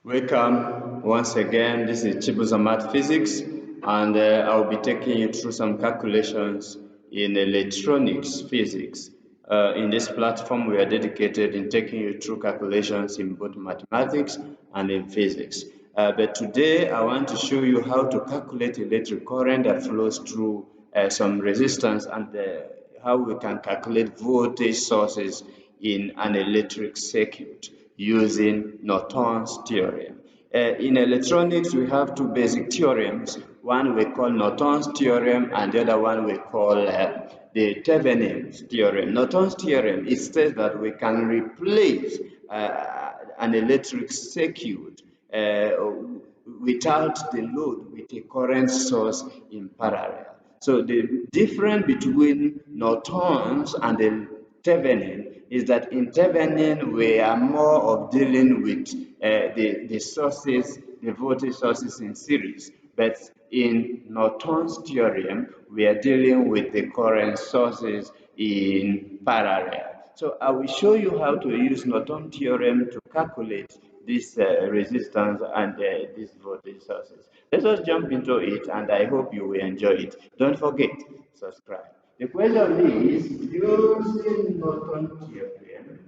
Welcome once again. This is Chibuzor Mathphysics, and I'll be taking you through some calculations in electronics physics. In this platform, we are dedicated in taking you through calculations in both mathematics and in physics. But today, I want to show you how to calculate electric current that flows through some resistance and how we can calculate voltage sources in an electric circuit using Norton's theorem. In electronics, we have two basic theorems. One we call Norton's theorem, and the other one we call the Thevenin's theorem. Norton's theorem, it says that we can replace an electric circuit without the load with a current source in parallel. So the difference between Norton's and the Thevenin is that in Thevenin we are more of dealing with the sources, the voltage sources in series, but in Norton's theorem we are dealing with the current sources in parallel. So I will show you how to use Norton theorem to calculate this resistance and these voltage sources. Let us jump into it, and I hope you will enjoy it. Don't forget, subscribe. The question is, using Norton theorem,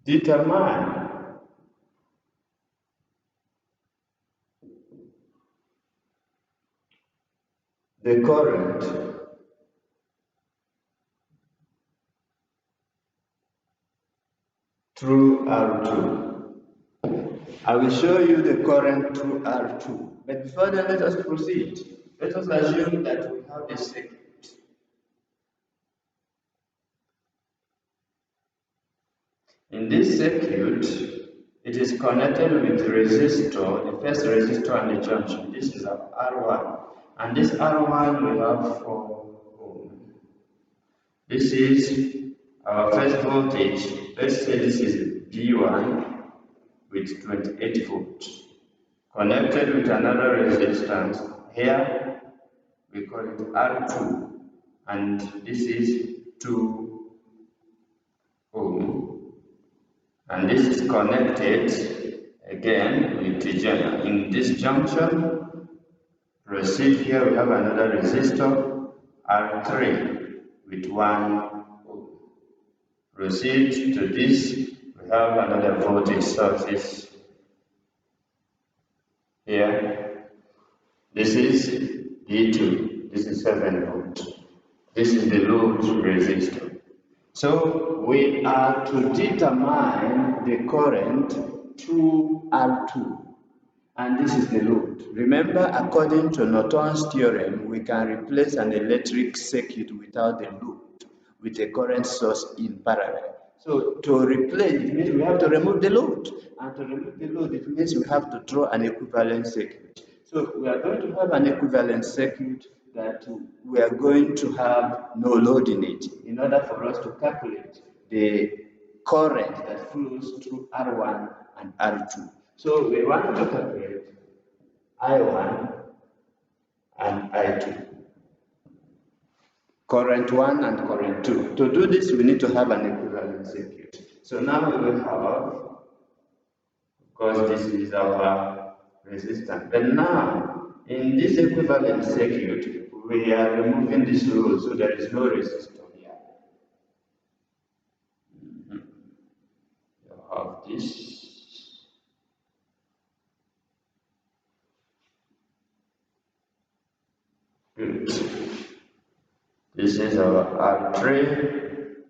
determine the current through R2. I will show you the current through R2. But before that, let us proceed. Let us assume that we have a circuit. In this circuit, it is connected with resistor, the first resistor and the junction. This is our R1. And this R1 will have 4 ohm. This is our first voltage. Let's say this is B1 with 28 volts. Connected with another resistance. Here we call it R2. And this is 2 ohm. And this is connected again with the junction. In this junction, proceed here, we have another resistor, R3 with 1 ohm. Proceed to this, we have another voltage sources here. This is D2, this is 7 volts. This is the load resistor. So we are to determine the current through R2, and this is the load. Remember, according to Norton's theorem, we can replace an electric circuit without the load with a current source in parallel. So to replace, it means we have to remove the load, and to remove the load, it means we have to draw an equivalent circuit. So we are going to have an equivalent circuit that we are going to have no load in it in order for us to calculate the current that flows through R1 and R2. So we want to calculate I1 and I2, current 1 and current 2. To do this, we need to have an equivalent circuit. So now we will have, of course, this is our resistance. But now, in this equivalent circuit, we are removing this load, so there is no resistor here. You have this. Good. This is our R3.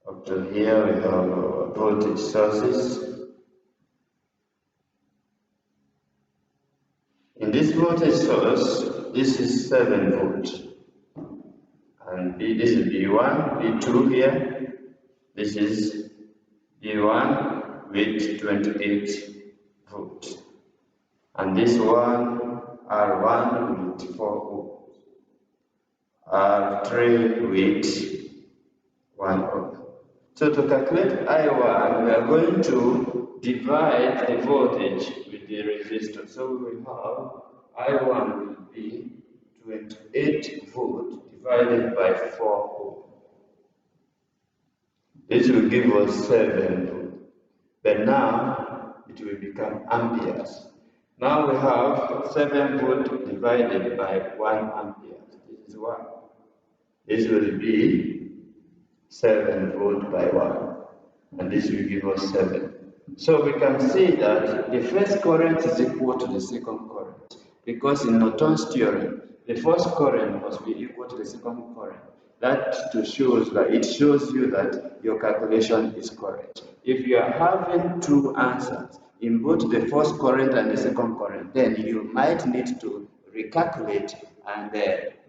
Up to here we have our voltage sources. In this voltage source, this is 7 volts. And this is B1, B2 here. This is B1 with 28 volts. And this one, R1 with 4 ohms. R3 with 1 ohm. So to calculate I1, we are going to divide the voltage with the resistor. So we have I1 will be 28 volt divided by 4 ohm. This will give us 7 volt. But now it will become amperes. Now we have 7 volt divided by 1 ampere. This is 1. This will be 7 volt by 1. And this will give us 7. So we can see that the first current is equal to the second current. Because in Norton's theorem, the first current must be equal to the second current. That shows that it shows you that your calculation is correct. If you are having two answers in both the first current and the second current, then you might need to recalculate and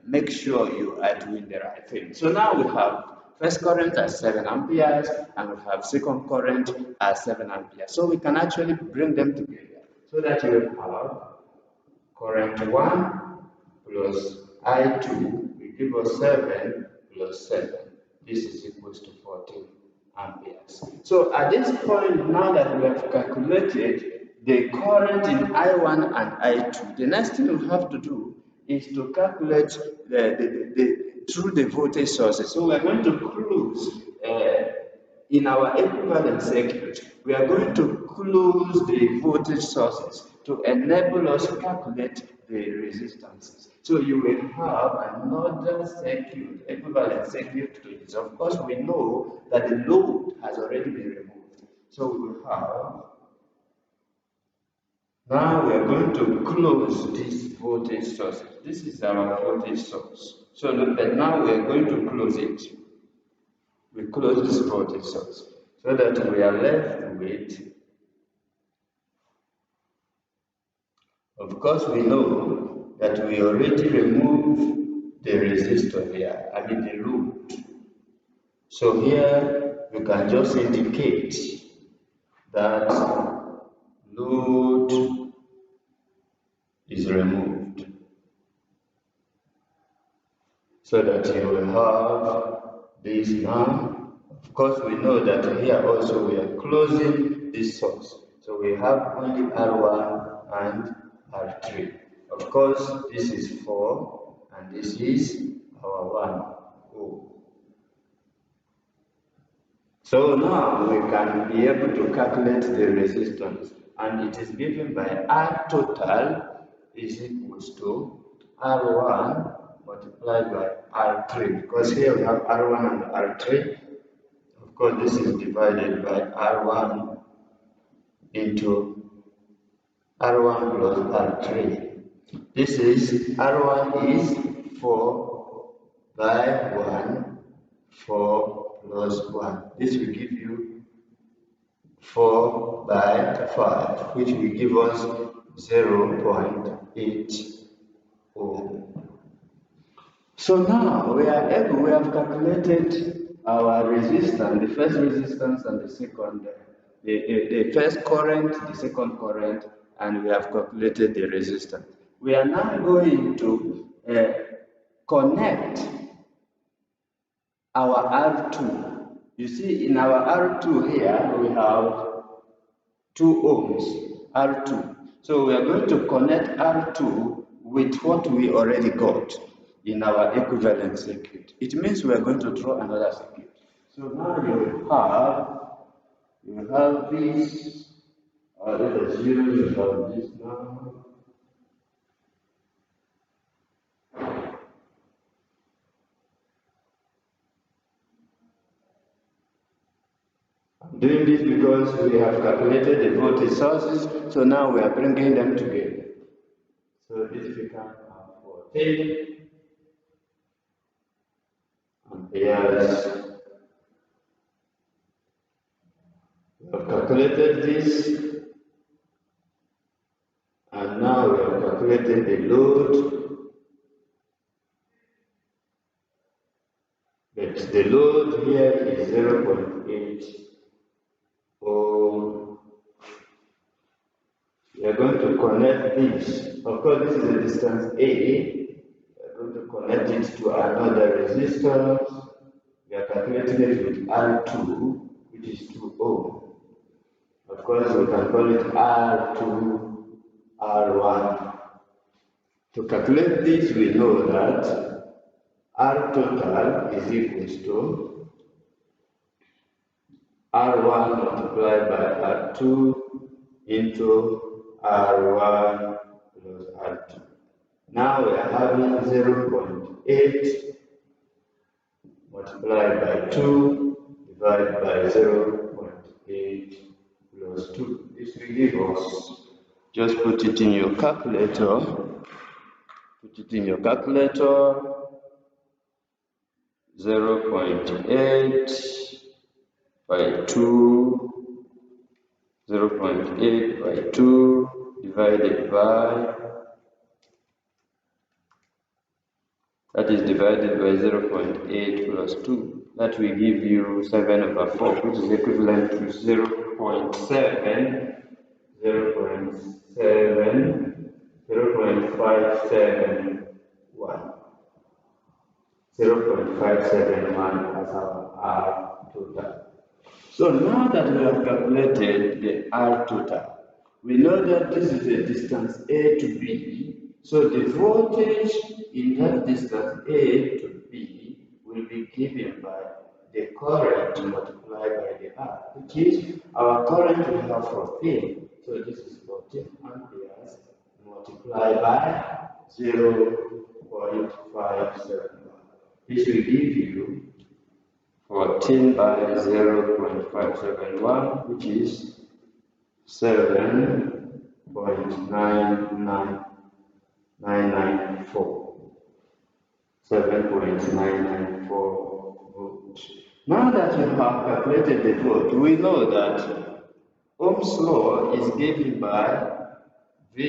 make sure you are doing the right thing. So now we have first current as 7 amperes and we have second current as 7 amperes. So we can actually bring them together so that you have current 1 plus I2 will give us 7 plus 7. This is equals to 14 amperes. So at this point, now that we have calculated the current in I1 and I2, the next thing we have to do is to calculate through the voltage sources. So we are going to close in our equivalent circuit, we are going to close the voltage sources to enable us to calculate the resistances. So you will have another circuit, equivalent circuit to this. Of course, we know that the load has already been removed. So we will have, now we are going to close this voltage source. This is our voltage source. So look, and now we are going to close it. We close this voltage source so that we are left with, of course we know that we already removed the resistor here, I mean the load. So here we can just indicate that load is removed so that you will have this now. Of course, we know that here also we are closing this source. So we have only R1 and R3. Of course, this is 4 and this is our 1 ohm. So now we can be able to calculate the resistance, and it is given by R total is equals to R1 multiplied by R3, because here we have R1 and R3. Of course, this is divided by R1 into R1 plus R3. This is R1 is 4 by 1, 4 plus 1. This will give you 4 by 5, which will give us 0.8 ohm. So now we have calculated our resistance, the first resistance and the second, the first current, the second current, and we have calculated the resistance. We are now going to connect our R2. You see, in our R2 here, we have 2 ohms, R2. So we are going to connect R2 with what we already got in our equivalent circuit. It means we are going to draw another circuit. So now you have this, let us assume you have this now. I'm doing this because we have calculated the voltage sources, so now we are bringing them together. So this becomes 14 amperes. We have calculated this, and now we have calculated the load. But the load here is 0.8 ohm. We are going to connect this. Of course, this is a distance A. We are going to connect it to another resistance. We are calculating it with R2, which is 2 ohm. Of course, we can call it R2 R1. To calculate this, we know that R total is equals to R1 multiplied by R2 into R1 plus R2. Now we are having 0.8 multiplied by 2 divided by 0.8 plus 2. This will give us, just put it in your calculator. Put it in your calculator. 0.8 by 2, 0.8 by 2 divided by, that is divided by 0.8 plus 2. That will give you 7/4, which is equivalent to 0.7, 0.571. 0.571 as our R total. So now that we have calculated the R total, we know that this is a distance A to B. So the voltage in that distance A to B will be given by the current multiplied by the R, which is our current we have for A. So this is 14 amperes multiplied by 0.571. This will give you 14 by 0.571, which is 7.9994. 7.994 volts. Now that you have calculated the volt, we know that Ohm's law is given by V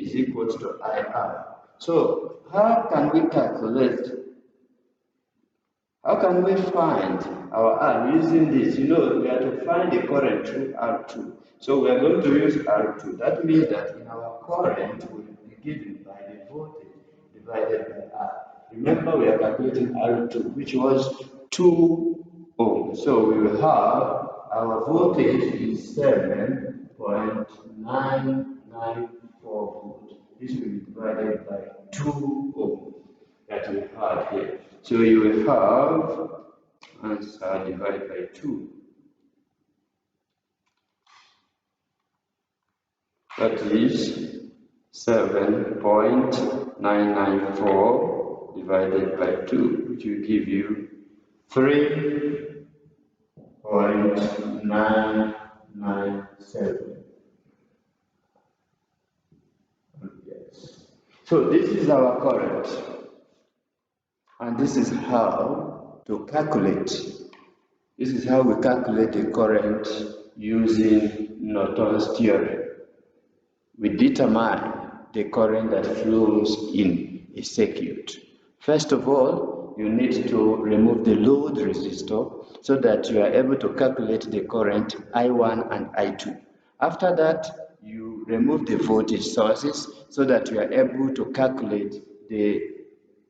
is equals to IR. So how can we calculate? How can we find our R using this? You know, we are to find the current through R2. So we are going to use R2. That means that in our current will be given by the voltage divided by R. Remember, we are calculating R2, which was 2 ohm. So we will have our voltage is 7.994 volts. This will be divided by 2 ohm that we have here. So you will have answer divided by 2. That is 7.994 divided by 2, which will give you 3.997. Yes. So this is our current. And this is how to calculate. This is how we calculate the current using Norton's theorem. We determine the current that flows in a circuit. First of all, you need to remove the load resistor so that you are able to calculate the current I1 and I2. After that, you remove the voltage sources so that you are able to calculate the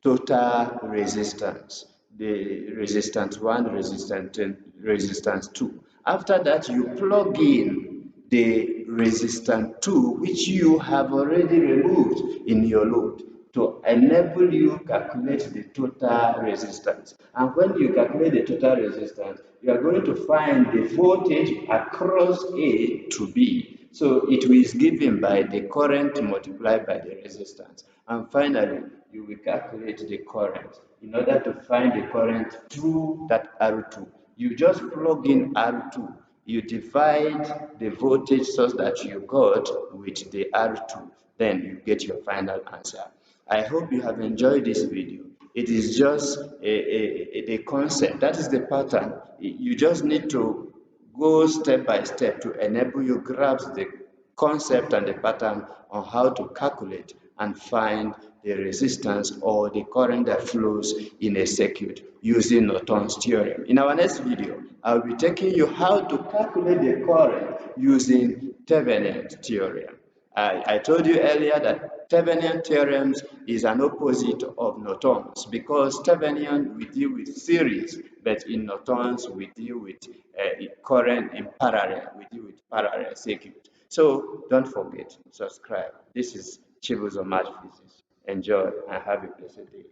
total resistance, the resistance 1, resistance 10, resistance 2. After that, you plug in the resistance 2, which you have already removed in your load, to enable you calculate the total resistance. And when you calculate the total resistance, you are going to find the voltage across A to B. So it is given by the current multiplied by the resistance. And finally, you will calculate the current. In order to find the current through that R2, you just plug in R2. You divide the voltage source that you got with the R2. Then you get your final answer. I hope you have enjoyed this video. It is just the concept. That is the pattern. You just need to go step by step to enable you grasp the concept and the pattern on how to calculate and find the resistance or the current that flows in a circuit using Norton's theorem. In our next video, I'll be taking you how to calculate the current using Thevenin's theorem. I told you earlier that Thevenin theorems is an opposite of Norton's, because Thevenin we deal with series, but in Norton's we deal with current in parallel. We deal with parallel circuit. So don't forget, subscribe. This is Chibuzor Mathphysics. Enjoy and have a blessed day.